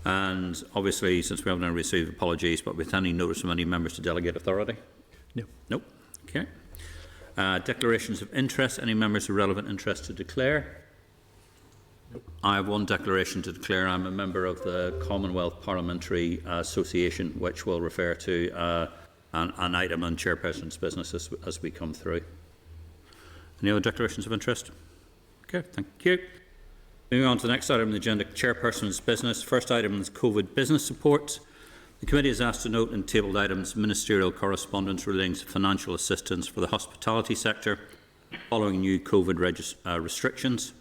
And obviously, since we haven't received apologies, but with any notice from any members to delegate authority? No. Nope. Okay. Declarations of interest. Any members of relevant interest to declare? Nope. I have one declaration to declare. I'm a member of the Commonwealth Parliamentary Association, which will refer to an item on Chairperson's business as we come through. Any other declarations of interest? Okay, thank you. Moving on to the next item on the agenda, Chairperson's business. First item is COVID business support. The committee is asked to note in tabled items ministerial correspondence relating to financial assistance for the hospitality sector following new COVID restrictions.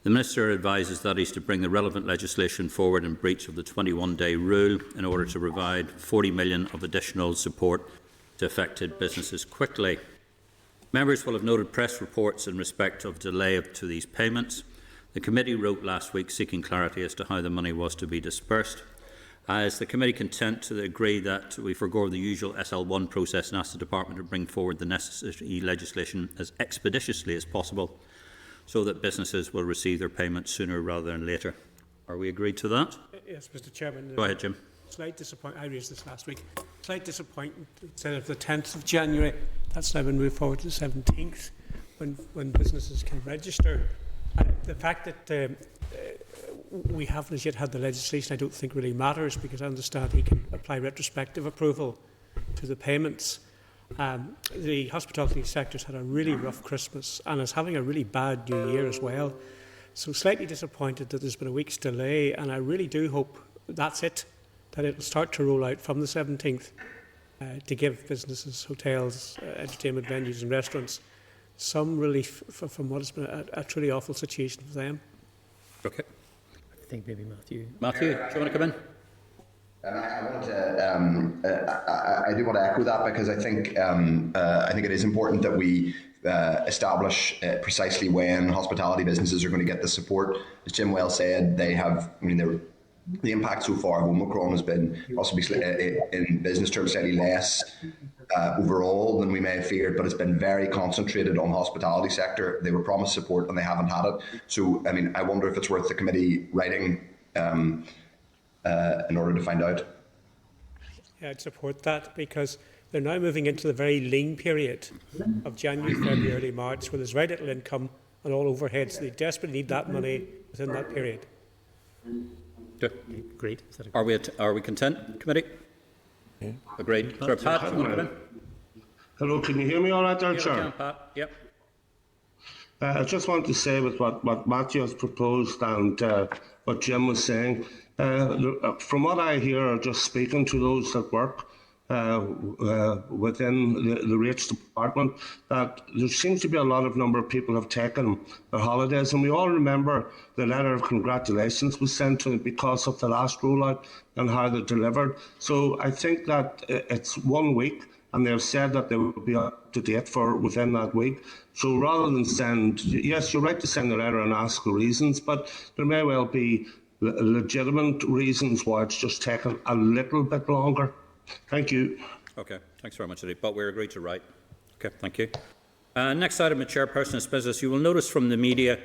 The Minister advises that he is to bring the relevant legislation forward in breach of the 21-day rule in order to provide $40 million of additional support to affected businesses quickly. Members will have noted press reports in respect of delay to these payments. The committee wrote last week seeking clarity as to how the money was to be dispersed. Is the committee content to agree that we forego the usual SL1 process and ask the Department to bring forward the necessary legislation as expeditiously as possible so that businesses will receive their payments sooner rather than later? Are we agreed to that? Yes, Mr. Chairman. Go ahead, Jim. Slight disappointment. I raised this last week. Slight disappointment. Instead of the 10th of January, that's now been moved forward to the 17th, when businesses can register. The fact that we haven't as yet had the legislation, I don't think really matters, because I understand he can apply retrospective approval to the payments. The hospitality sector's had a really rough Christmas and is having a really bad New Year as well. So slightly disappointed that there's been a week's delay, and I really do hope that's it, that it will start to roll out from the 17th to give businesses, hotels, entertainment venues and restaurants some relief from what has been a truly awful situation for them. Okay. I think maybe Matthew. Matthew, do you want to come in? I do want to echo that, because I think it is important that we establish precisely when hospitality businesses are going to get the support. As Jim well said, they have. The impact so far of Omicron has been possibly in business terms slightly less overall than we may have feared, but it's been very concentrated on the hospitality sector. They were promised support and they haven't had it. So, I wonder if it's worth the committee writing in order to find out. Yeah, I'd support that, because they're now moving into the very lean period of January, February, early March, where there's very little income and all overheads. So they desperately need that money within that period. Agreed. Are we content, committee? Yeah. Agreed. Sir Pat, you want to come in? Hello, can you hear me all right there, Chair? Pat. Yep. I just want to say with what Matthew has proposed and what Jim was saying, from what I hear, just speaking to those that work within the rates department, that there seems to be a lot of number of people have taken their holidays, and we all remember the letter of congratulations was sent to them because of the last rollout and how they delivered. So I think that it's 1 week, and they've said that they will be up to date for within that week. So rather than send, yes, you're right to send a letter and ask the reasons, but there may well be legitimate reasons why it's just taken a little bit longer. Thank you. Okay, thanks very much, Eddie. But we're agreed to write. Okay, thank you. Next item of Chairperson's business. You will notice from the media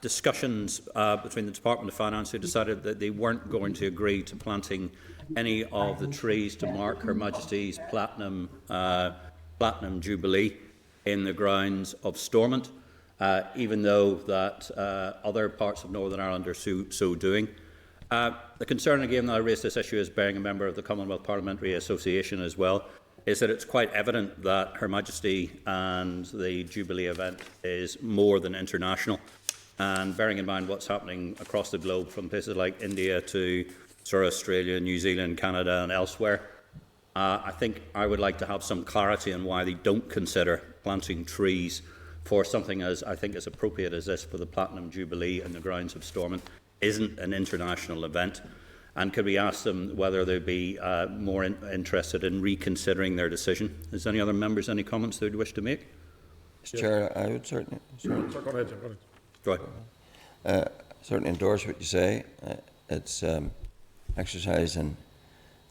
discussions between the Department of Finance, who decided that they weren't going to agree to planting any of the trees to mark Her Majesty's Platinum Jubilee in the grounds of Stormont, even though that other parts of Northern Ireland are so doing. The concern, again, that I raised this issue as being a member of the Commonwealth Parliamentary Association as well, is that it's quite evident that Her Majesty and the Jubilee event is more than international. And bearing in mind what's happening across the globe, from places like India to Australia, New Zealand, Canada and elsewhere, I think I would like to have some clarity on why they don't consider planting trees for something as I think as appropriate as this for the Platinum Jubilee in the grounds of Stormont isn't an international event. And could we ask them whether they'd be more interested in reconsidering their decision? Is any other members any comments they would wish to make? Mr. Chair, I would certainly certainly endorse what you say. It's exercise in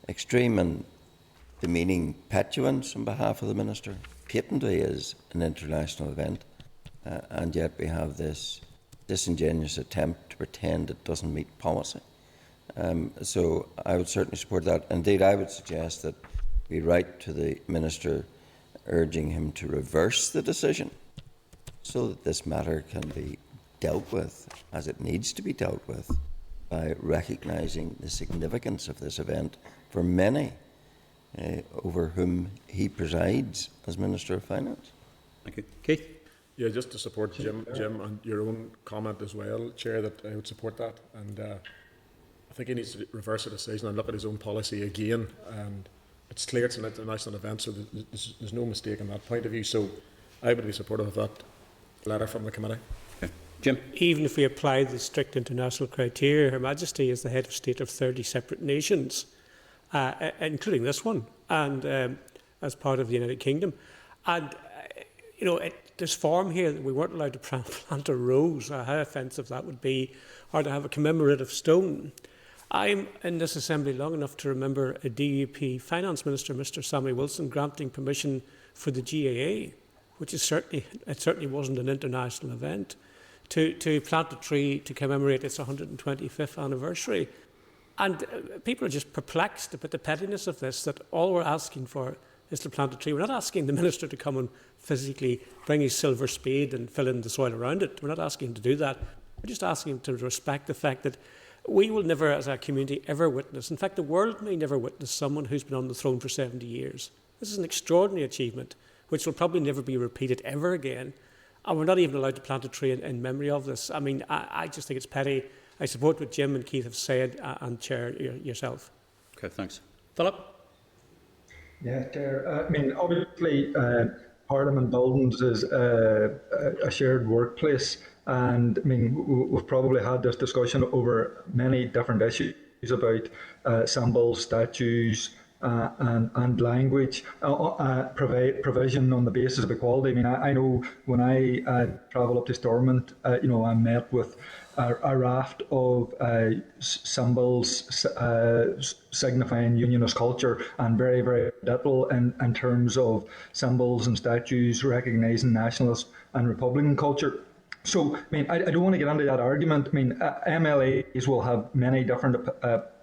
extreme and demeaning petulance on behalf of the Minister. Patently is an international event, and yet we have this disingenuous attempt to pretend it doesn't meet policy. So I would certainly support that. Indeed, I would suggest that we write to the Minister urging him to reverse the decision so that this matter can be dealt with as it needs to be dealt with, by recognising the significance of this event for many over whom he presides as Minister of Finance. Thank you. Keith? Yeah, just to support Jim and your own comment as well, Chair, that I would support that. And I think he needs to reverse the decision and look at his own policy again. And it's clear it's an international event, so there's no mistake in that point of view. So I would be supportive of that letter from the committee. Okay. Jim? Even if we apply the strict international criteria, Her Majesty is the head of state of 30 separate nations, including this one, and as part of the United Kingdom. And, there's form here that we weren't allowed to plant a rose, or how offensive that would be, or to have a commemorative stone. I'm in this assembly long enough to remember a DUP finance minister, Mr. Sammy Wilson, granting permission for the GAA, which is certainly wasn't an international event, to plant a tree to commemorate its 125th anniversary. And people are just perplexed about the pettiness of this, that all we're asking for is to plant a tree. We're not asking the minister to come and physically bring his silver spade and fill in the soil around it. We're not asking him to do that. We're just asking him to respect the fact that we will never, as a community, ever witness, in fact, the world may never witness someone who's been on the throne for 70 years. This is an extraordinary achievement, which will probably never be repeated ever again. And we're not even allowed to plant a tree in memory of this. I mean, I just think it's petty. I support what Jim and Keith have said, and Chair, yourself. Okay, thanks. Philip? Yeah, Chair. I mean, obviously, Parliament buildings is a shared workplace, and I mean, we've probably had this discussion over many different issues about symbols, statues, and language, provision on the basis of equality. I mean, I know when I travel up to Stormont, I'm met with a raft of symbols signifying unionist culture, and very, very little in terms of symbols and statues recognising nationalist and republican culture. So, I mean, I don't want to get into that argument. I mean, MLAs will have many different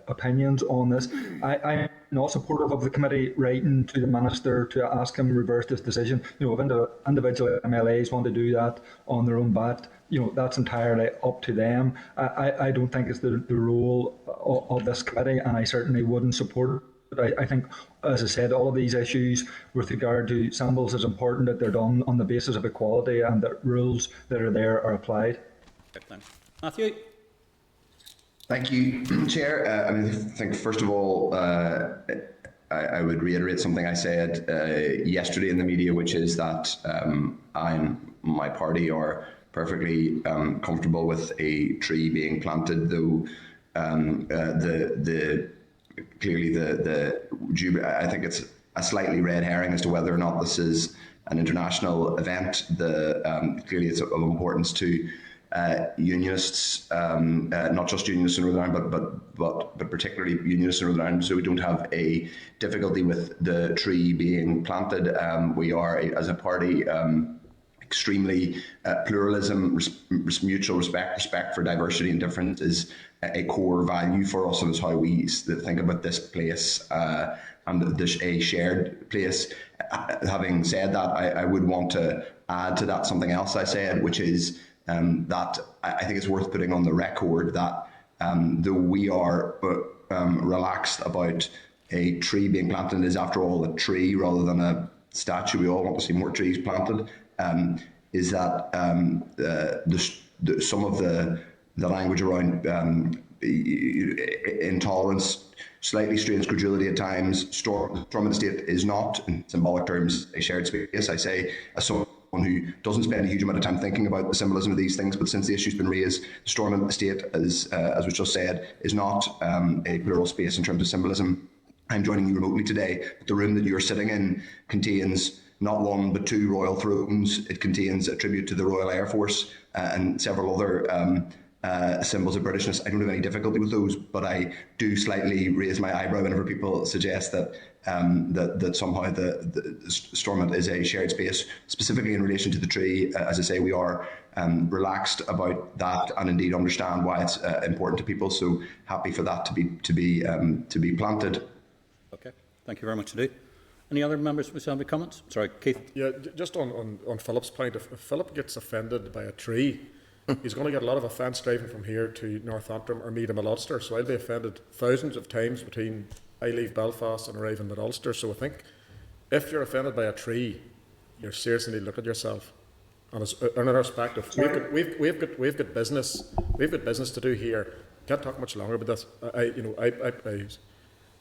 opinions on this. I'm not supportive of the committee writing to the minister to ask him to reverse this decision. If individual MLAs want to do that on their own bat, that's entirely up to them. I don't think it's the role of this committee, and I certainly wouldn't support it. I think, as I said, all of these issues with regard to symbols is important that they're done on the basis of equality, and that rules that are there are applied. Okay, thanks. Matthew? Thank you, Chair. I think, first of all, I would reiterate something I said yesterday in the media, which is that I and my party are perfectly comfortable with a tree being planted, though I think it's a slightly red herring as to whether or not this is an international event. Clearly it's of importance to unionists, not just unionists in Northern Ireland, but particularly unionists in Northern Ireland. So we don't have a difficulty with the tree being planted. We are, as a party, extremely pluralism, mutual respect for diversity and difference is a core value for us, and is how we think about this place and a shared place. Having said that, I would want to add to that something else I said, which is that I think it's worth putting on the record that though we are relaxed about a tree being planted, is after all a tree rather than a statue. We all want to see more trees planted. Is that some of the language around intolerance, slightly strange credulity at times. Stormont Estate is not, in symbolic terms, a shared space. I say as someone who doesn't spend a huge amount of time thinking about the symbolism of these things, but since the issue's been raised, Stormont Estate, as was just said, is not a plural space in terms of symbolism. I'm joining you remotely today. The room that you're sitting in contains not one but two royal thrones. It contains a tribute to the Royal Air Force and several other symbols of Britishness. I don't have any difficulty with those, but I do slightly raise my eyebrow whenever people suggest that that somehow the Stormont is a shared space, specifically in relation to the tree. As I say, we are relaxed about that, and indeed understand why it's important to people. So happy for that to be planted. Okay, thank you very much indeed. Any other members wish to have any comments? Sorry, Keith. Yeah, just on Philip's point, if Philip gets offended by a tree, he's going to get a lot of offence driving from here to North Antrim or Meatham and Ulster. So I'll be offended thousands of times between I leave Belfast and arrive in Ulster. So I think if you're offended by a tree, you're seriously need to look at yourself. And in our perspective, we've got business to do here. Can't talk much longer about this.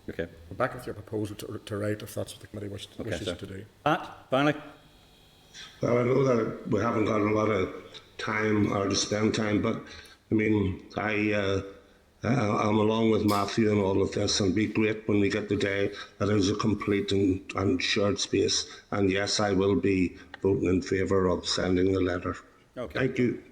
Okay. I'm back with your proposal to write if that's what the committee wishes to do. Pat, finally. Well, I know that we haven't got a lot of time or to spend time, but I mean, I'm along with Matthew in all of this, and be great when we get the day that is a complete and shared space. And yes, I will be voting in favour of sending the letter. Okay. Thank you.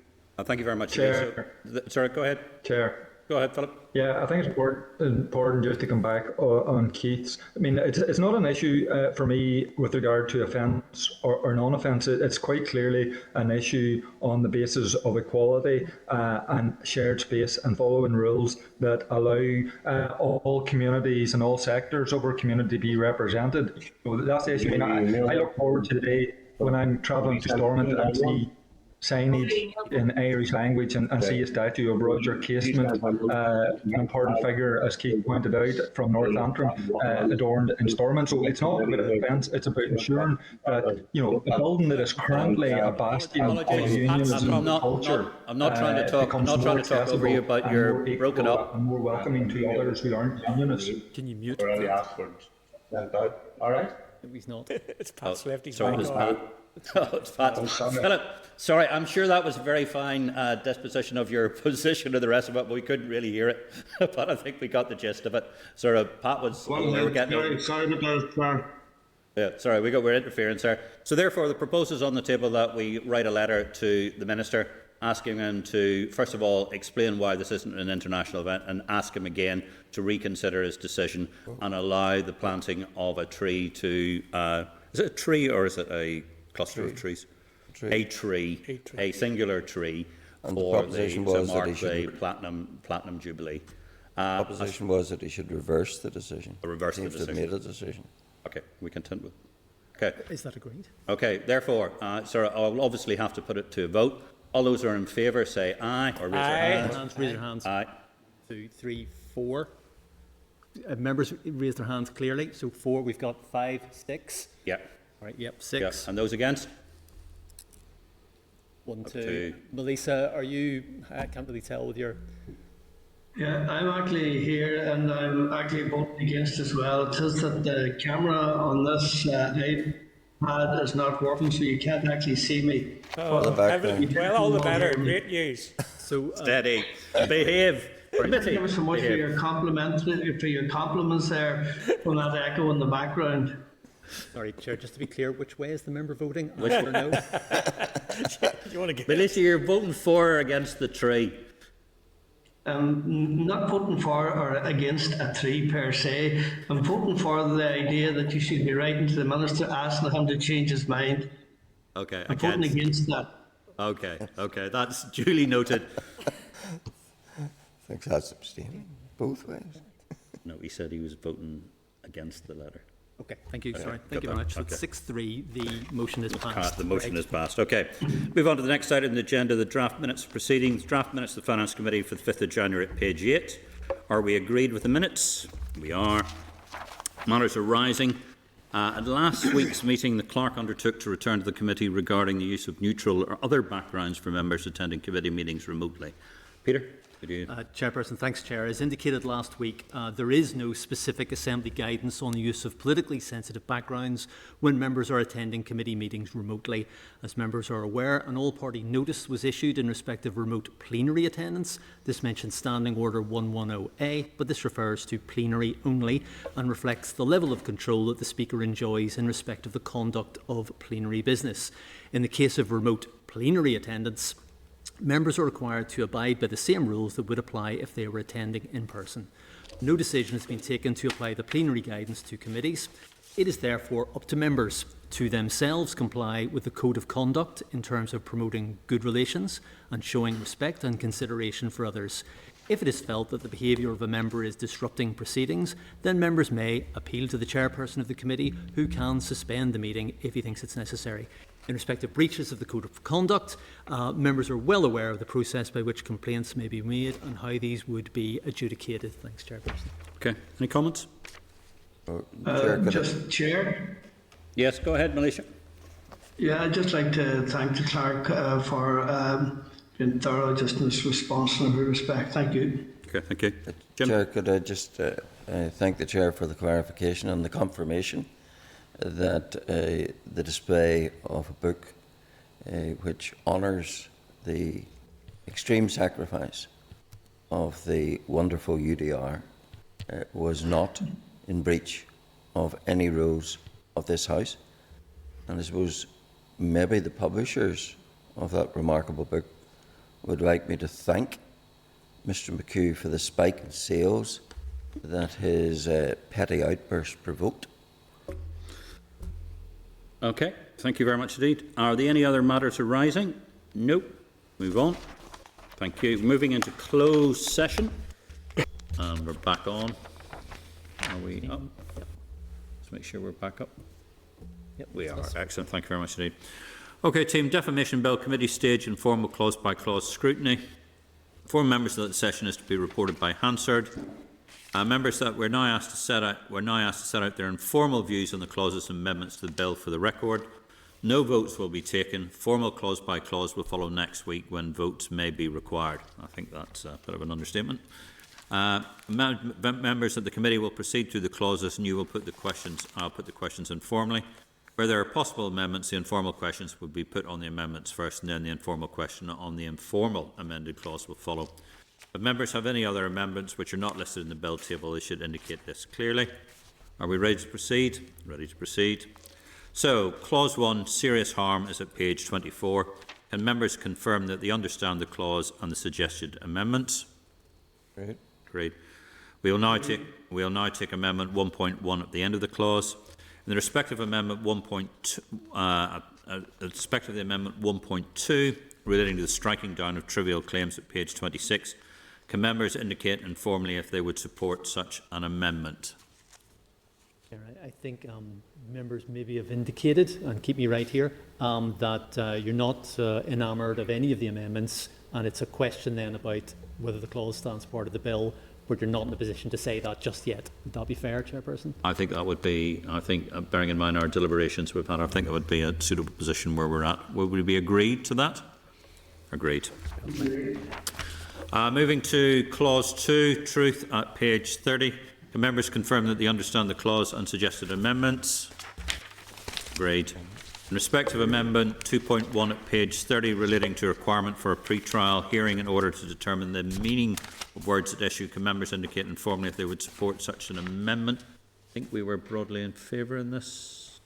Thank you very much. Chair. Sorry, go ahead. Chair. Go ahead, Philip. Yeah, I think it's important just to come back on Keith's. I mean, it's not an issue for me with regard to offence or non-offence. It's quite clearly an issue on the basis of equality and shared space and following rules that allow all communities and all sectors of our community to be represented. So that's the issue. I look forward to the day when I'm travelling to Stormont and see signage in Irish language and see a statue of Roger Casement, an important figure, as Keith pointed out, from North Antrim, adorned in Stormont. So it's not about offence, it's about ensuring that, a building that is currently a bastion of unionism and culture. I'm not trying to talk over you, but you're broken up. And more welcoming to others who aren't unionists. Can you mute? All right. He's not. It's Pat's left his Sorry, mic it's on. Pat. No, it's Pat. Philip, sorry, I'm sure that was a very fine disposition of your position and the rest of it, but we couldn't really hear it. But I think we got the gist of it. Sort of, Pat was... Sorry about that, Yeah, sorry, we're interfering, sir. So therefore, the proposal is on the table that we write a letter to the Minister asking him to, first of all, explain why this isn't an international event, and ask him again to reconsider his decision and allow the planting of a tree to... is it a tree or is it a cluster of trees? A tree, a singular tree, And for the proposition to was mark that he should... the platinum jubilee. Opposition was that he should reverse the decision. Reverse the Seems to have decision. made a decision. Okay, we continue. Okay. Is that agreed? Okay, therefore, sir, I'll obviously have to put it to a vote. All those who are in favour say aye or raise their hands. Raise your hands. Aye. 2, 3, 4. Members raise their hands clearly. So 4, we've got 5, 6. Yeah. Right, yep, Yeah. 6. And those against? 1, 2. to- Melissa, are you... I can't really tell with your... Yeah, I'm actually here and I'm actually voting against as well. It's just that the camera on this iPad is not working, so you can't actually see me. Oh, well, all the better. Great news. So, Steady. Behave. Thank you so much for your compliments there from that echo in the background. sorry, Chair, just to be clear, which way is the member voting? Which or no? You want to get Melissa, you're voting for or against the tree? I'm not voting for or against a tree per se. I'm voting for the idea that you should be writing to the Minister asking him to change his mind. Okay. I'm voting against that. Okay, that's duly noted. I think that's abstaining both ways. No, he said he was voting against the letter. Okay, thank you. Sorry, thank you very much. So it's 6-3. The motion is passed. The motion is passed. Okay. Move on to the next item on the agenda, the draft minutes of proceedings. Draft minutes of the Finance Committee for the 5th of January at page 8. Are we agreed with the minutes? We are. Matters arising. At last week's meeting, the clerk undertook to return to the committee regarding the use of neutral or other backgrounds for members attending committee meetings remotely. Peter? Chairperson, thanks, Chair. As indicated last week, there is no specific Assembly guidance on the use of politically sensitive backgrounds when members are attending committee meetings remotely. As members are aware, an all-party notice was issued in respect of remote plenary attendance. This mentions Standing Order 110A, but this refers to plenary only and reflects the level of control that the Speaker enjoys in respect of the conduct of plenary business. In the case of remote plenary attendance, members are required to abide by the same rules that would apply if they were attending in person. No decision has been taken to apply the plenary guidance to committees. It is therefore up to members to themselves comply with the Code of Conduct in terms of promoting good relations and showing respect and consideration for others. If it is felt that the behaviour of a member is disrupting proceedings, then members may appeal to the chairperson of the committee, who can suspend the meeting if he thinks it's necessary. In respect of breaches of the Code of Conduct, members are well aware of the process by which complaints may be made and how these would be adjudicated. Thanks, Chairperson. Okay. Any comments? Chair. Yes, go ahead, Malaysia. Yeah, I'd just like to thank the clerk for being thorough just in his response and every respect. Thank you. Okay, thank you. Jim? Chair, could I just thank the Chair for the clarification and the confirmation that the display of a book which honours the extreme sacrifice of the wonderful UDR was not in breach of any rules of this House. And I suppose maybe the publishers of that remarkable book would like me to thank Mr McHugh for the spike in sales that his petty outburst provoked. Okay, thank you very much indeed. Are there any other matters arising? Nope. Move on. Thank you. Moving into closed session. And we're back on. Are we up? Let's make sure we're back up. Yep, we are. Excellent. Thank you very much indeed. Okay, team. Defamation Bill Committee stage informal clause by clause scrutiny. 4 members of the session is to be reported by Hansard. Members that we're now asked to set out their informal views on the clauses and amendments to the bill for the record. No votes will be taken. Formal clause by clause will follow next week when votes may be required. I think that's a bit of an understatement. Members of the committee will proceed through the clauses and you will put the questions. I'll put the questions informally. Where there are possible amendments, the informal questions will be put on the amendments first, and then the informal question on the informal amended clause will follow. If members have any other amendments which are not listed in the bill table, they should indicate this clearly. Are we ready to proceed? Ready to proceed. So, Clause 1, serious harm, is at page 24. Can members confirm that they understand the clause and the suggested amendments? Great. Great. We will now take Amendment 1.1 at the end of the clause. In the respect of Amendment 1.2, relating to the striking down of trivial claims at page 26, can members indicate informally if they would support such an amendment? I think members maybe have indicated, and keep me right here, that you're not enamoured of any of the amendments, and it's a question then about whether the clause stands part of the bill, but you're not in a position to say that just yet. Would that be fair, Chairperson? I think that would be, bearing in mind our deliberations we've had, I think that would be a suitable position where we're at. Would we be agreed to that? Agreed. Moving to Clause 2, truth, at page 30. Can members confirm that they understand the clause and suggested amendments? Agreed. In respect of Amendment 2.1 at page 30, relating to requirement for a pre-trial hearing in order to determine the meaning of words at issue, can members indicate informally if they would support such an amendment? I think we were broadly in favour in this.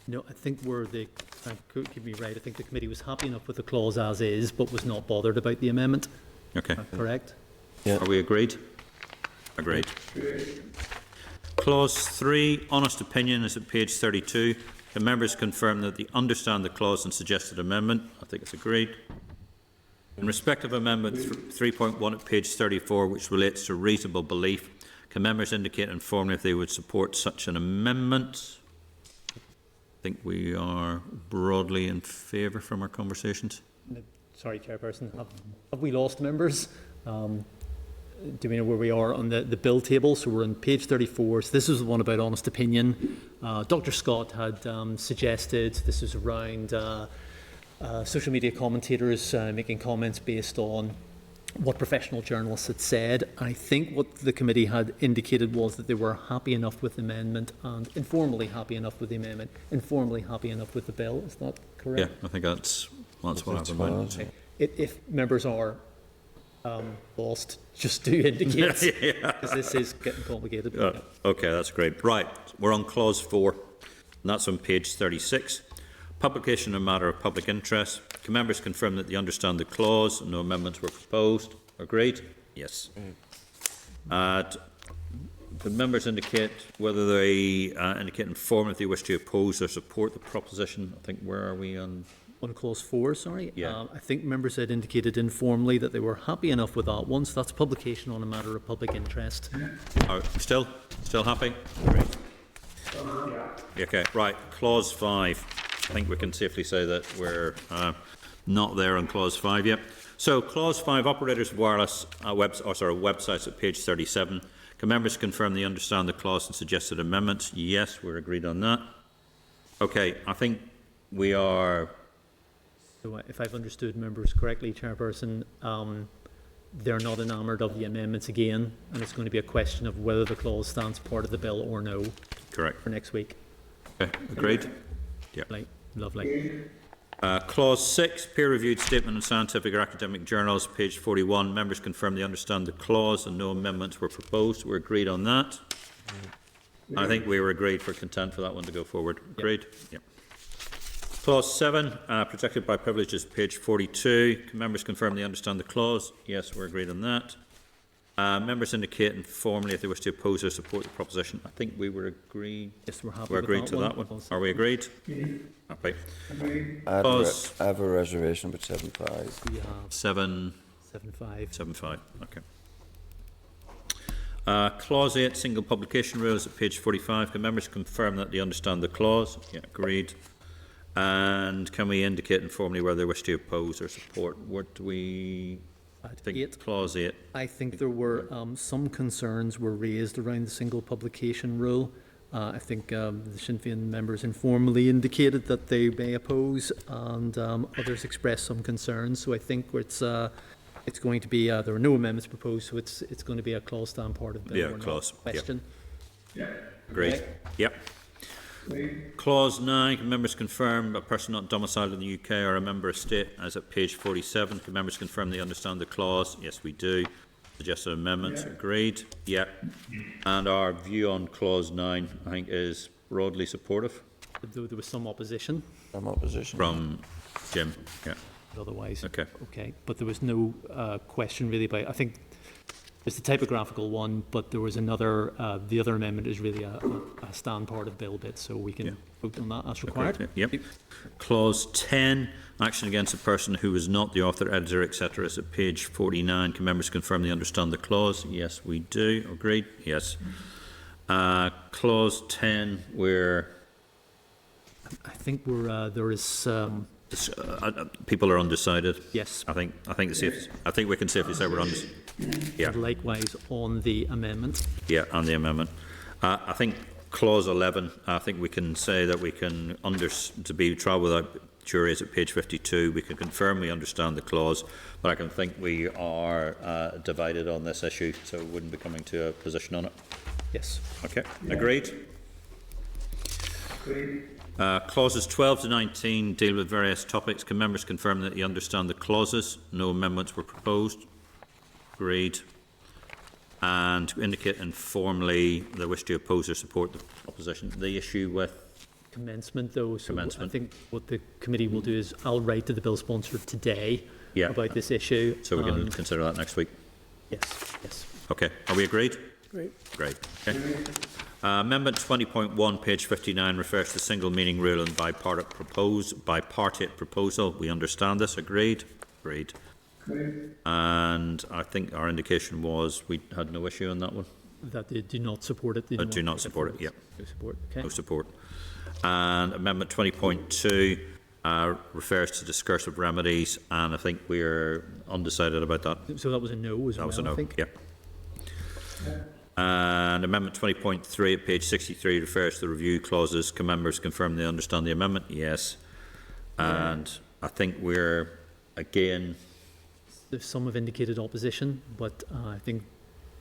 No, I think keep me right, I think the committee was happy enough with the clause as is, but was not bothered about the amendment. Okay. Correct? Yeah. Are we agreed? Agreed. Clause 3, honest opinion, is at page 32. Can members confirm that they understand the clause and suggested amendment? I think it's agreed. In respect of Amendment 3.1 at page 34, which relates to reasonable belief, can members indicate informally if they would support such an amendment? I think we are broadly in favour from our conversations. Sorry, Chairperson. Have we lost members? Do we know where we are on the bill table? So we're on page 34. So this is the one about honest opinion. Dr. Scott had suggested this is around social media commentators making comments based on what professional journalists had said. I think what the committee had indicated was that they were happy enough with the amendment and informally happy enough with the amendment, informally happy enough with the bill. Is that correct? Yeah, I think that's what I've in mind. Okay. If members are lost, just do indicate, because this is getting complicated. Okay, that's great. Right, we're on Clause 4, and that's on page 36. Publication of matter of public interest. Can members confirm that they understand the clause and no amendments were proposed? Agreed? Yes. Can members indicate whether they inform if they wish to oppose or support the proposition? I think, where are we on? On clause 4, sorry. Yeah. I think members had indicated informally that they were happy enough with that one, so that's publication on a matter of public interest. Still happy? Great. Okay, right. Clause 5. I think we can safely say that we're not there on clause 5 yet. So, clause 5, operators of wireless websites at page 37. Can members confirm they understand the clause and suggested amendments? Yes, we're agreed on that. Okay, I think we are. So if I've understood members correctly, Chairperson, they're not enamoured of the amendments again, and it's going to be a question of whether the clause stands part of the bill or no. Correct. For next week. Okay, agreed? Yeah. Lovely. Clause 6, peer-reviewed statement in scientific or academic journals, page 41. Members confirm they understand the clause and no amendments were proposed. We're agreed on that. I think we were agreed for content for that one to go forward. Agreed? Yep. Clause 7, protected by privileges, page 42. Can members confirm they understand the clause? Yes, we're agreed on that. Members indicate informally if they wish to oppose or support the proposition. I think we were agreed. Yes, we're happy. We're agreed to that one. Are we agreed? Happy. I have a reservation with 7.5. We have 7.5. 7.5. Okay. Clause 8, single publication rules at page 45. Can members confirm that they understand the clause? Yeah, agreed. And can we indicate informally whether they wish to oppose or support? What do we think? Clause 8. I think there were some concerns were raised around the single publication rule. I think the Sinn Féin members informally indicated that they may oppose, and others expressed some concerns. So I think it's going to be there are no amendments proposed, so it's going to be a clause stand part of the bill. Yeah, clause. Question. Agreed. Okay. Yep. Clause 9, can members confirm a person not domiciled in the UK or a member of state, as at page 47. Can members confirm they understand the clause? Yes, we do. Suggested amendments? Agreed. Yep. And our view on clause 9, I think, is broadly supportive. There was some opposition. Some opposition. From Jim. Yeah. But otherwise, okay. But there was no question really about. I think it's the typographical one, but there was another. The other amendment is really a stand part of bill bit, so we can vote on that as required. Okay. Yep. Clause 10, action against a person who is not the author, editor, etc. is at page 49. Can members confirm they understand the clause? Yes, we do. Agreed? Yes. Clause 10, where I think there is. People are undecided. Yes. I think we can safely say we're undecided. Yeah. And likewise on the amendment. Yeah, on the amendment. I think clause 11. I think we can say that we can to be trial without jury is at page 52. We can confirm we understand the clause, but I can think we are divided on this issue, so we wouldn't be coming to a position on it. Yes. Okay. Agreed. Clauses 12 to 19 deal with various topics. Can members confirm that they understand the clauses? No amendments were proposed. Agreed. And indicate informally they wish to oppose or support the proposition. The issue with commencement, though. So commencement. I think what the committee will do is I'll write to the bill sponsor today about this issue. So we can consider that next week. Yes. Okay. Are we agreed? Great. Okay. Amendment 20.1, page 59, refers to single meaning rule and bipartite proposal. We understand this. Agreed? Agreed. And I think our indication was we had no issue on that one. That they do not support it. Do not support it, No support. Okay. No support. And Amendment 20.2 refers to discursive remedies, and I think we're undecided about that. So that was a no as well, That was a no, I think. yeah. And Amendment 20.3 at page 63 refers to the review clauses. Can members confirm they understand the amendment? Yes. And I think we're, again... Some have indicated opposition, but I think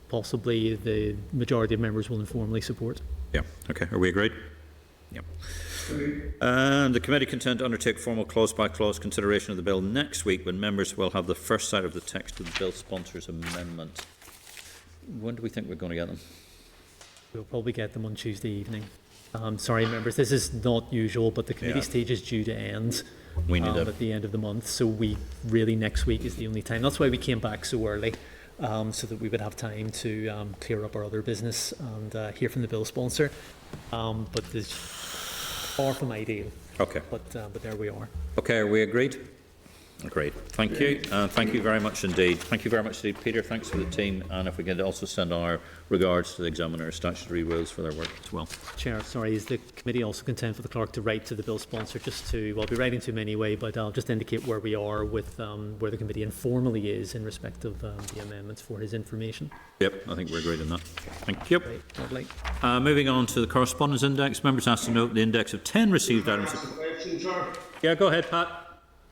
possibly the majority of members will informally support. Yeah, okay. Are we agreed? Yeah. And the committee can tend to undertake formal clause-by-clause consideration of the bill next week, when members will have the first sight of the text of the bill sponsor's amendment. When do we think we're going to get them? We'll probably get them on Tuesday evening. Sorry, members, this is not usual, but the committee stage is due to end at the end of the month. So we really, next week is the only time. That's why we came back so early, so that we would have time to clear up our other business and hear from the bill sponsor. But it's far from ideal. Okay. But there we are. Okay, are we agreed? Agreed. Thank you. Thank you very much indeed. Thank you very much indeed, Peter. Thanks for the team. And if we could also send our regards to the examiner statutory rules for their work as well. Chair, sorry, is the committee also content for the clerk to write to the bill sponsor just to, well, I'll be writing to him anyway, but I'll just indicate where we are with where the committee informally is in respect of the amendments for his information. Yep, I think we're agreed on that. Thank you. Right, lovely. Moving on to the correspondence index. Members asked to note the index of 10 received items. Yeah, go ahead, Pat.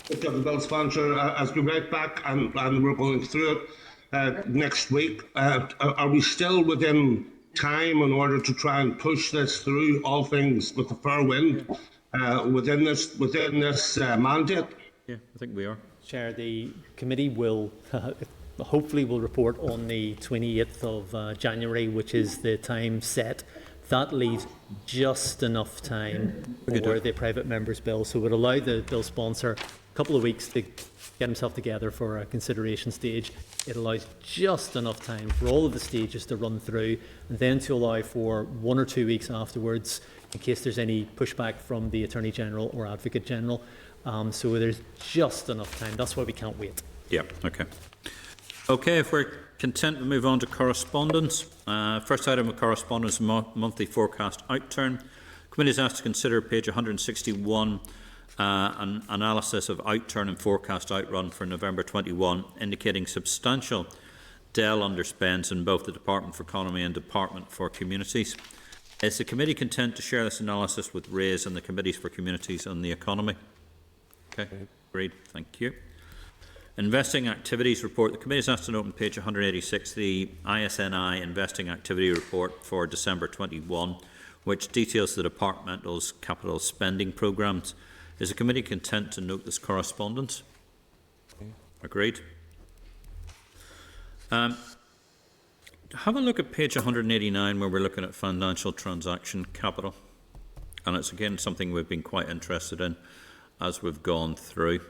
The bill sponsor, as we write back and we're going through it next week, are we still within time in order to try and push this through, all things with a fair wind, within this mandate? Yeah, I think we are. Chair, the committee will hopefully will report on the 28th of January, which is the time set. That leaves just enough time for the private member's bill, so it would allow the bill sponsor a couple of weeks to get himself together for a consideration stage. It allows just enough time for all of the stages to run through, and then to allow for 1 or 2 weeks afterwards in case there's any pushback from the Attorney General or Advocate General. So there's just enough time. That's why we can't wait. Yeah, okay. Okay, if we're content, we move on to correspondence. First item of correspondence, monthly forecast outturn. Committee is asked to consider page 161, an analysis of outturn and forecast outrun for November 21, indicating substantial DEL underspends in both the Department for Economy and Department for Communities. Is the committee content to share this analysis with RAISE and the Committees for Communities and the Economy? Okay, agreed. Thank you. Investing Activities Report. The committee is asked to note on page 186 the ISNI Investing Activity Report for December 21, which details the departmental's capital spending programmes. Is the committee content to note this correspondence? Agreed. Have a look at page 189 where we're looking at financial transaction capital. And it's again something we've been quite interested in as we've gone through.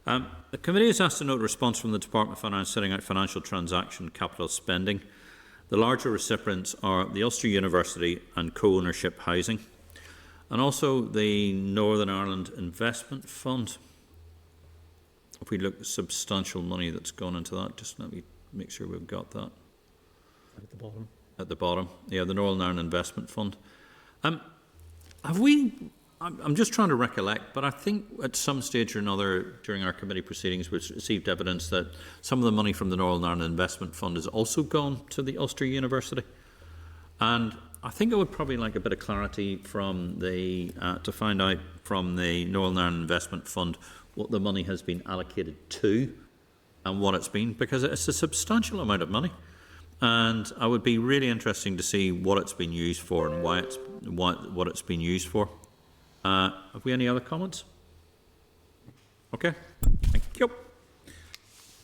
The committee is asked to note a response from the Department of Finance setting out financial transaction capital spending. The larger recipients are the Ulster University and co-ownership housing, and also the Northern Ireland Investment Fund. If we look at substantial money that's gone into that, just let me make sure we've got that. At the bottom. At the bottom, yeah, the Northern Ireland Investment Fund. I'm just trying to recollect, but I think at some stage or another during our committee proceedings we received evidence that some of the money from the Northern Ireland Investment Fund has also gone to the Ulster University. And I think I would probably like a bit of clarity from the to find out from the Northern Ireland Investment Fund what the money has been allocated to and what it's been, because it's a substantial amount of money. And I would be really interesting to see what it's been used for and why it's what it's been used for. Have we any other comments? Okay, thank you.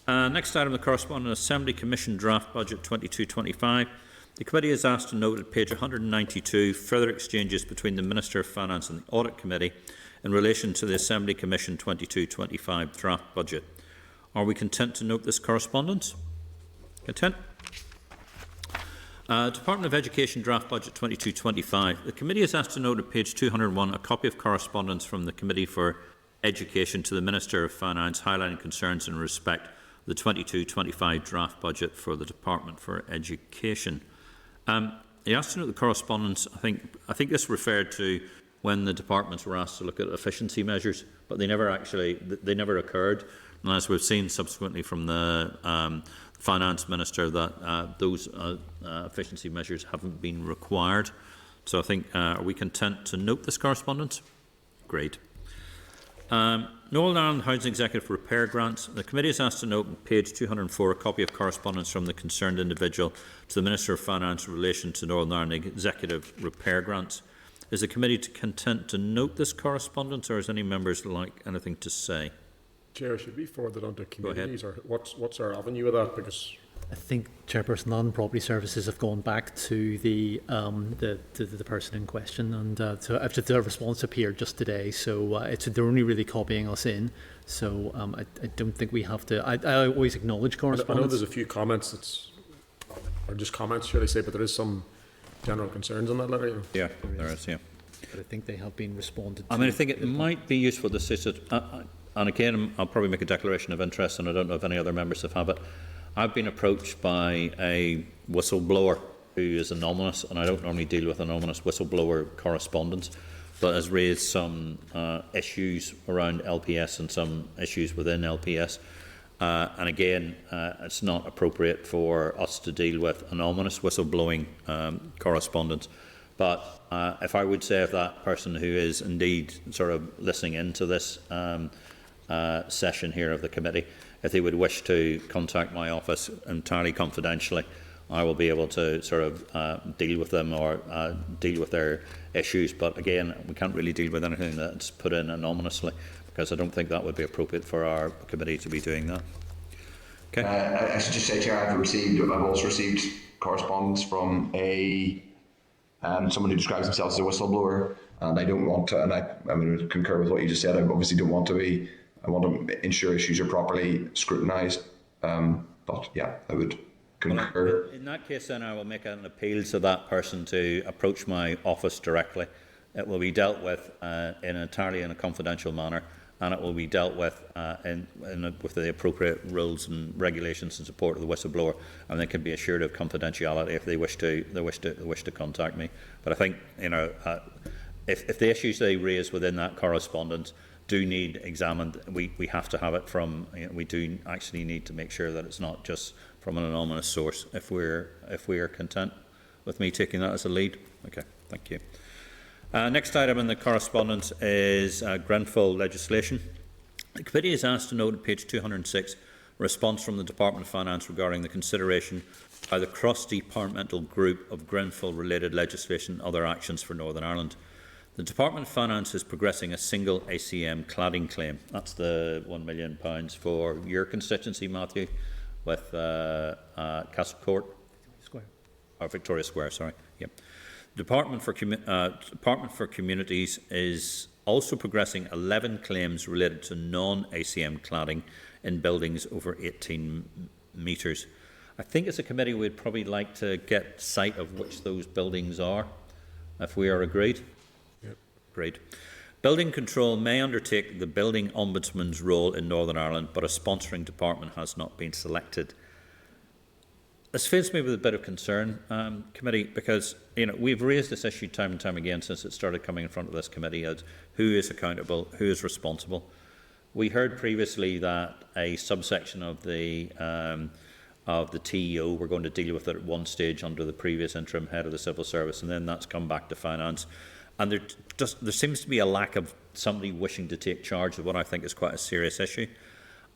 Next item, the Correspondent Assembly Commission Draft Budget 22-25. The committee is asked to note at page 192 further exchanges between the Minister of Finance and the Audit Committee in relation to the Assembly Commission 22-25 draft budget. Are we content to note this correspondence? Content? Department of Education Draft Budget 22-25. The committee is asked to note at page 201 a copy of correspondence from the Committee for Education to the Minister of Finance highlighting concerns in respect of the 22-25 draft budget for the Department for Education. He asked to note the correspondence. I think this referred to when the departments were asked to look at efficiency measures, but they never occurred. And as we've seen subsequently from the Finance Minister, that those efficiency measures haven't been required. So I think, are we content to note this correspondence? Great. Northern Ireland Housing Executive Repair Grants. The committee is asked to note on page 204 a copy of correspondence from the concerned individual to the Minister of Finance in relation to Northern Ireland Executive Repair Grants. Is the committee content to note this correspondence, or is any members like anything to say? Chair, should we forward that on to committees, or what's our avenue with that? Because I think Chairperson non-property services have gone back to the person in question, and so after the response appeared just today, so they're only really copying us in. So I don't think we have to. I always acknowledge correspondence. I know there's a few comments or just comments, should I say, but there is some general concerns on that letter. You know? Yeah, there is. Yeah, but I think they have been responded to. I mean, I think it might be useful to say that. And again, I'll probably make a declaration of interest, and I don't know if any other members have it. I've been approached by a whistleblower who is anonymous, and I don't normally deal with anonymous whistleblower correspondence, but has raised some issues around LPS and some issues within LPS. And again, it's not appropriate for us to deal with anonymous whistleblowing correspondence. But if I would say if that person who is indeed sort of listening into this session here of the committee, if they would wish to contact my office entirely confidentially, I will be able to sort of deal with them or deal with their issues. But again, we can't really deal with anything that's put in anonymously, because I don't think that would be appropriate for our committee to be doing that. Okay. I should just say, Chair, I've also received correspondence from someone who describes themselves as a whistleblower, and I don't want to, and I'm going to concur with what you just said. I obviously don't want to be. I want to ensure issues are properly scrutinised. But yeah, I would concur. Well, in that case, then I will make an appeal to that person to approach my office directly. It will be dealt with entirely in a confidential manner, and it will be dealt with with the appropriate rules and regulations in support of the whistleblower, and they can be assured of confidentiality if they wish to contact me. But I think, you know, if the issues they raise within that correspondence do need examined, we have to have it from. You know, we do actually need to make sure that it's not just from an anonymous source. If we are content with me taking that as a lead, okay, thank you. Next item in the correspondence is Grenfell Legislation. The committee is asked to note on page 206 a response from the Department of Finance regarding the consideration by the cross-departmental group of Grenfell-related legislation and other actions for Northern Ireland. The Department of Finance is progressing a single ACM cladding claim. That's the £1 million for your constituency, Matthew, with Castle Court. Or Victoria Square, sorry. Yep. Department for Communities is also progressing 11 claims related to non-ACM cladding in buildings over 18 metres. I think as a committee we'd probably like to get sight of which those buildings are, if we are agreed. Yep. Agreed. Building Control may undertake the Building Ombudsman's role in Northern Ireland, but a sponsoring department has not been selected. This fills me with a bit of concern, committee, because we've raised this issue time and time again since it started coming in front of this committee as who is accountable, who is responsible. We heard previously that a subsection of the TEO were going to deal with it at one stage under the previous interim head of the civil service, and then that's come back to finance. And there seems to be a lack of somebody wishing to take charge of what I think is quite a serious issue.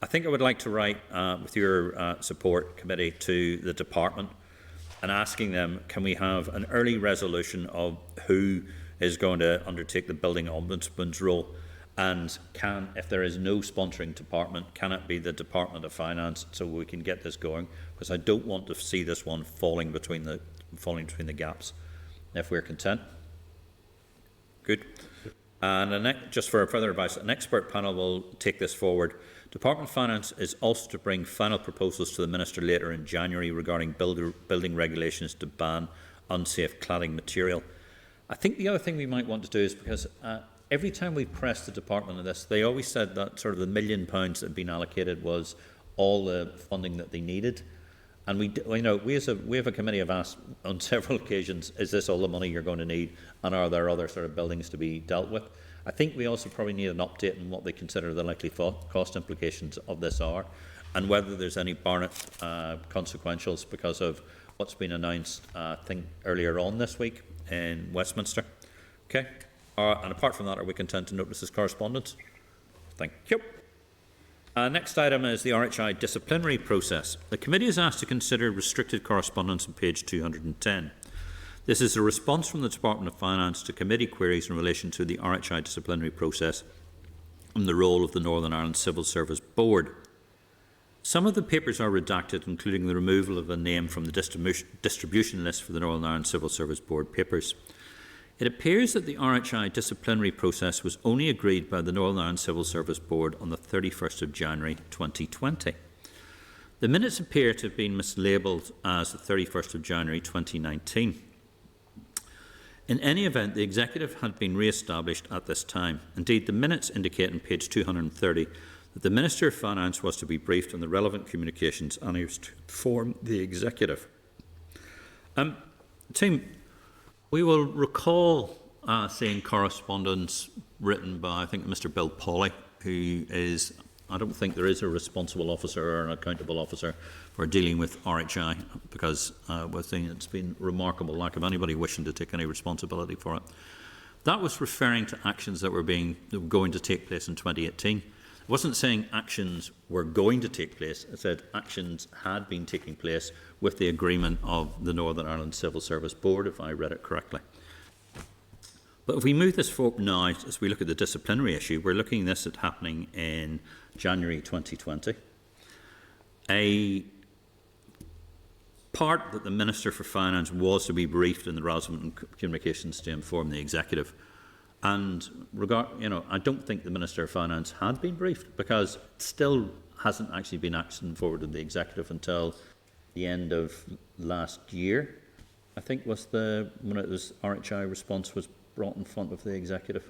I think I would like to write, with your support, committee, to the department and asking them, can we have an early resolution of who is going to undertake the Building Ombudsman's role, and if there is no sponsoring department, can it be the Department of Finance, so we can get this going? Because I don't want to see this one falling between the gaps. If we're content, good. And just for further advice, an expert panel will take this forward. Department of Finance is also to bring final proposals to the Minister later in January regarding building regulations to ban unsafe cladding material. I think the other thing we might want to do is, because every time we pressed the department on this, they always said that sort of the £1 million that had been allocated was all the funding that they needed. And we as a committee have asked on several occasions, is this all the money you're going to need, and are there other sort of buildings to be dealt with? I think we also probably need an update on what they consider the likely cost implications of this are, and whether there's any Barnett consequentials because of what's been announced, I think, earlier on this week in Westminster. Okay. And apart from that, are we content to note this as correspondence? Thank you. Next item is the RHI disciplinary process. The committee is asked to consider restricted correspondence on page 210. This is a response from the Department of Finance to committee queries in relation to the RHI disciplinary process and the role of the Northern Ireland Civil Service Board. Some of the papers are redacted, including the removal of a name from the distribution list for the Northern Ireland Civil Service Board papers. It appears that the RHI disciplinary process was only agreed by the Northern Ireland Civil Service Board on the 31st of January 2020. The minutes appear to have been mislabelled as the 31st of January 2019. In any event, the Executive had been re-established at this time. Indeed, the minutes indicate on page 230 that the Minister of Finance was to be briefed on the relevant communications and he was to inform the Executive. Team, we will recall seeing correspondence written by, I think, Mr. Bill Pawley, who is, I don't think there is a responsible officer or an accountable officer for dealing with RHI, because we're seeing it's been remarkable lack of anybody wishing to take any responsibility for it. That was referring to actions that were going to take place in 2018. It wasn't saying actions were going to take place. It said actions had been taking place with the agreement of the Northern Ireland Civil Service Board, if I read it correctly. But if we move this forward now, as we look at the disciplinary issue, we're looking at this at happening in January 2020. A part that the Minister for Finance was to be briefed in the relevant communications to inform the Executive. And I don't think the Minister of Finance had been briefed, because it still hasn't actually been action forwarded to the Executive until the end of last year, I think, when it was RHI response was brought in front of the Executive.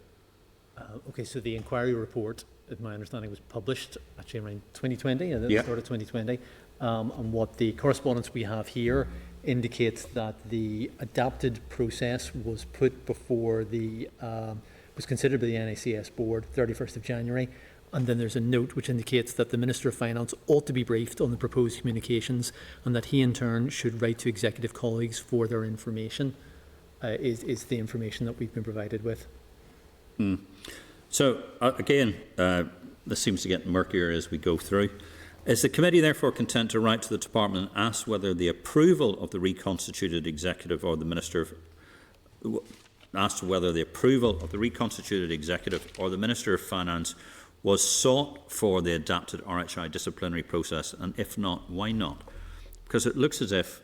Okay, so the inquiry report, my understanding, was published actually around 2020, at the start of 2020. And what the correspondence we have here indicates that the adapted process was put before was considered by the NACS board 31st of January. And then there's a note which indicates that the Minister of Finance ought to be briefed on the proposed communications and that he in turn should write to executive colleagues for their information, is the information that we've been provided with. So, again, this seems to get murkier as we go through. Is the committee therefore content to write to the Department and ask whether the approval of the reconstituted Executive or the Minister of Finance was sought for the adapted RHI disciplinary process, and if not, why not? Because it looks as if,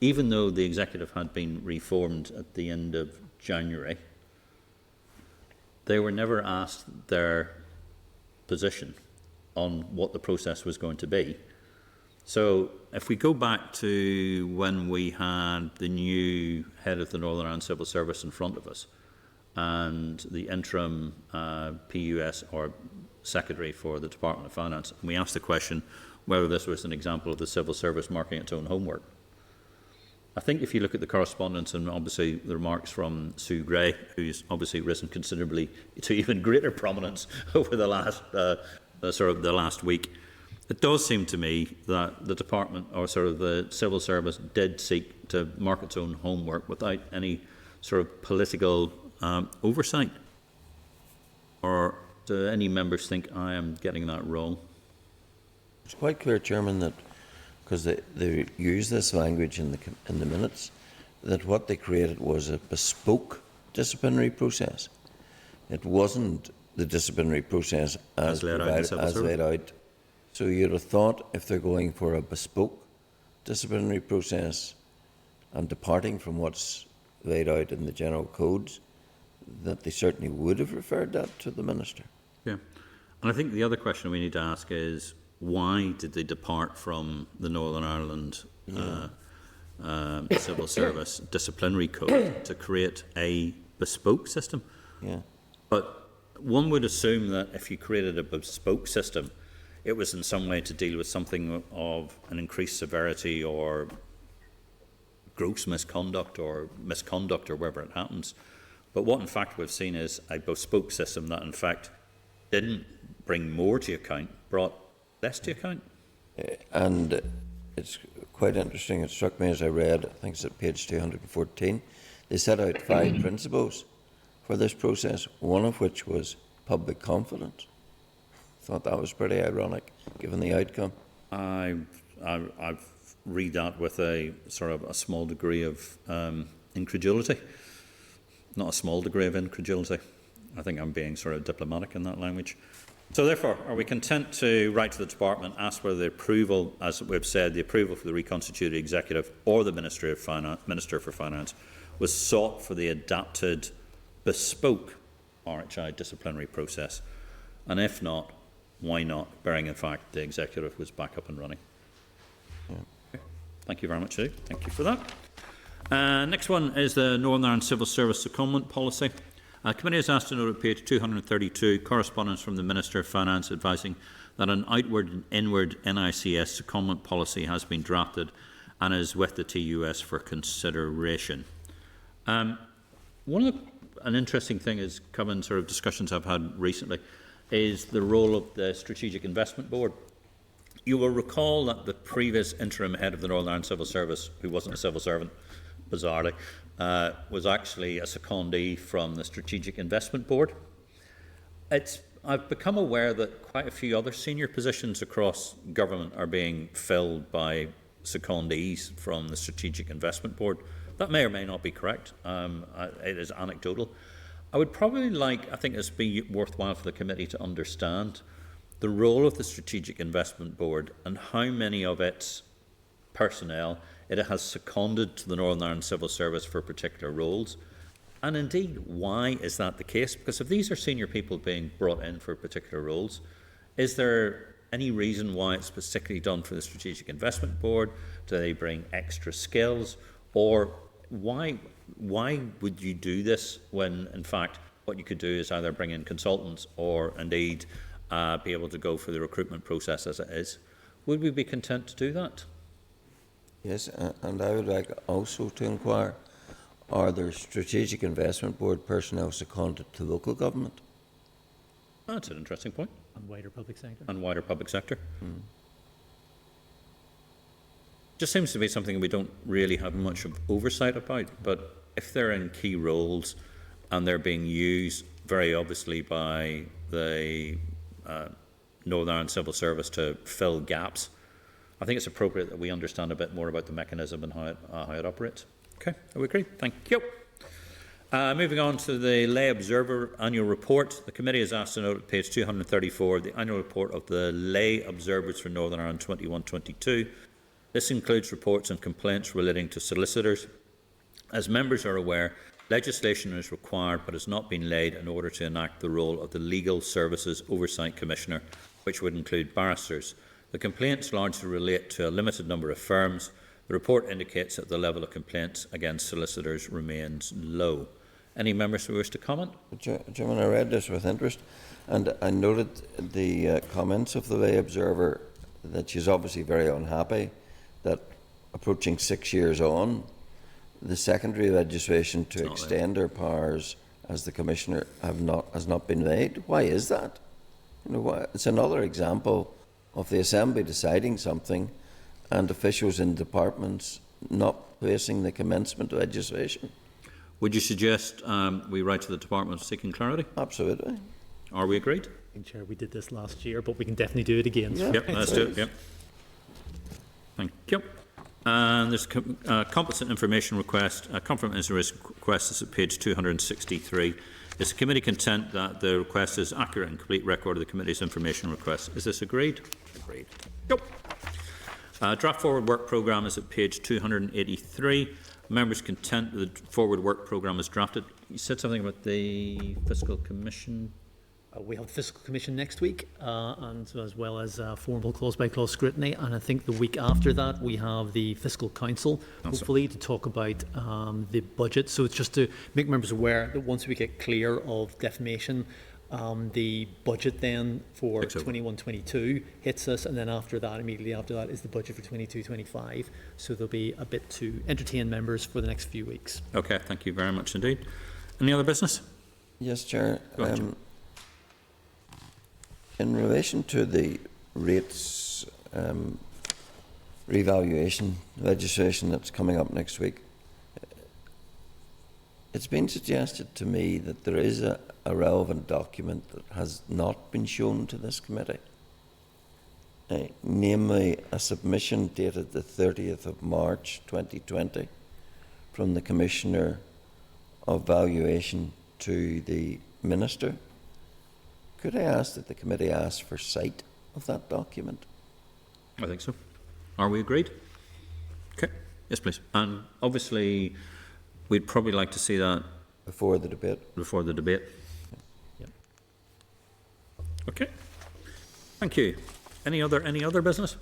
even though the Executive had been reformed at the end of January, they were never asked their position on what the process was going to be. So if we go back to when we had the new head of the Northern Ireland Civil Service in front of us, and the interim PUS or Secretary for the Department of Finance, and we asked the question whether this was an example of the civil service marking its own homework. I think if you look at the correspondence and obviously the remarks from Sue Gray, who's obviously risen considerably to even greater prominence over the last the last week, it does seem to me that the department, or the civil service, did seek to mark its own homework without any political oversight. Or do any members think I am getting that wrong? It's quite clear, Chairman, that because they use this language in the minutes, that what they created was a bespoke disciplinary process. It wasn't the disciplinary process as laid out. So you'd have thought, if they're going for a bespoke disciplinary process and departing from what's laid out in the general codes, that they certainly would have referred that to the Minister. Yeah, and I think the other question we need to ask is, why did they depart from the Northern Ireland Civil Service Disciplinary Code to create a bespoke system? Yeah. But one would assume that if you created a bespoke system, it was in some way to deal with something of an increased severity or gross misconduct or wherever it happens. But what in fact we've seen is a bespoke system that in fact didn't bring more to account, brought less to account. And it's quite interesting. It struck me as I read, I think it's at page 214, they set out 5 principles for this process, one of which was public confidence. Thought that was pretty ironic, given the outcome. I read that with a small degree of incredulity. Not a small degree of incredulity. I think I'm being diplomatic in that language. So therefore, are we content to write to the Department, ask whether the approval, as we've said, the approval for the reconstituted Executive or the Minister for Finance was sought for the adapted Bespoke RHI disciplinary process? And if not, why not, bearing in fact the Executive was back up and running? Yeah. Okay. Thank you very much, Dave. Thank you for that. Next one is the Northern Ireland Civil Service Secondment Policy. Committee is asked to note at page 232 correspondence from the Minister of Finance advising that an outward and inward NICS secondment policy has been drafted and is with the TUS for consideration. An interesting thing is coming sort of discussions I've had recently is the role of the Strategic Investment Board. You will recall that the previous interim head of the Northern Ireland Civil Service, who wasn't a civil servant, bizarrely, was actually a secondee from the Strategic Investment Board. I've become aware that quite a few other senior positions across government are being filled by secondees from the Strategic Investment Board. That may or may not be correct. It is anecdotal. I would probably like, I think it's be worthwhile for the committee to understand the role of the Strategic Investment Board and how many of its personnel it has seconded to the Northern Ireland Civil Service for particular roles. And indeed, why is that the case? Because if these are senior people being brought in for particular roles, is there any reason why it's particularly done for the Strategic Investment Board? Do they bring extra skills? Or why would you do this when, in fact, what you could do is either bring in consultants or indeed be able to go for the recruitment process as it is? Would we be content to do that? Yes, and I would like also to inquire, are there Strategic Investment Board personnel seconded to local government? That's an interesting point. And wider public sector. And wider public sector. Just seems to be something we don't really have much of oversight about, but if they're in key roles and they're being used very obviously by the Northern Ireland Civil Service to fill gaps, I think it's appropriate that we understand a bit more about the mechanism and how it operates. Okay, I would agree. Thank you. Moving on to the Lay Observer Annual Report. The committee is asked to note at page 234 the annual report of the Lay Observers for Northern Ireland 21-22. This includes reports and complaints relating to solicitors. As members are aware, legislation is required but has not been laid in order to enact the role of the Legal Services Oversight Commissioner, which would include barristers. The complaints largely relate to a limited number of firms. The report indicates that the level of complaints against solicitors remains low. Any members who wish to comment? Chairman, I read this with interest, and I noted the comments of the Lay Observer that she's obviously very unhappy that approaching 6 years on, the secondary legislation to extend her powers as the Commissioner has not been laid. Why is that? You know, it's another example of the Assembly deciding something and officials in departments not placing the commencement legislation. Would you suggest we write to the Department seeking clarity? Absolutely. Are we agreed? Chair, we did this last year, but we can definitely do it again. Yeah. Yep, let's do it. Yep. Thank you. And there's a competent information request. A confirmation request is at page 263. Is the committee content that the request is accurate and complete record of the committee's information request? Is this agreed? Agreed. Yep. Draft forward work programme is at page 283. Members content that the forward work programme is drafted. You said something about the Fiscal Commission. We have the Fiscal Commission next week, and as well as formal clause-by-clause scrutiny. And I think the week after that, we have the Fiscal Council, hopefully, to talk about the budget. So it's just to make members aware that once we get clear of defamation, the budget then for 21-22 hits us, and then after that, immediately after that, is the budget for 22-25. So there'll be a bit to entertain members for the next few weeks. Okay, thank you very much indeed. Any other business? Yes, Chair. Go ahead, Chair. In relation to the rates revaluation legislation that's coming up next week, it's been suggested to me that there is a relevant document that has not been shown to this committee, namely a submission dated the 30th of March 2020 from the Commissioner of Valuation to the Minister Could I ask that the committee ask for sight of that document? I think so. Are we agreed? Okay. Yes, please. And obviously, we'd probably like to see that Before the debate. before the debate. Yep. Okay. Thank you. Any other business?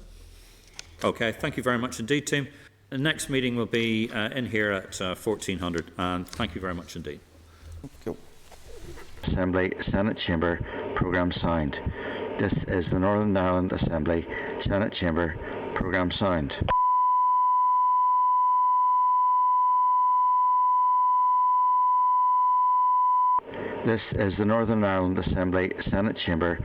Okay. Thank you very much indeed, team. The next meeting will be in here at 1400, and thank you very much indeed. Go. Assembly, Senate Chamber, Programme Sound. This is the Northern Ireland Assembly, Senate Chamber, Programme Sound. This is the Northern Ireland Assembly, Senate Chamber,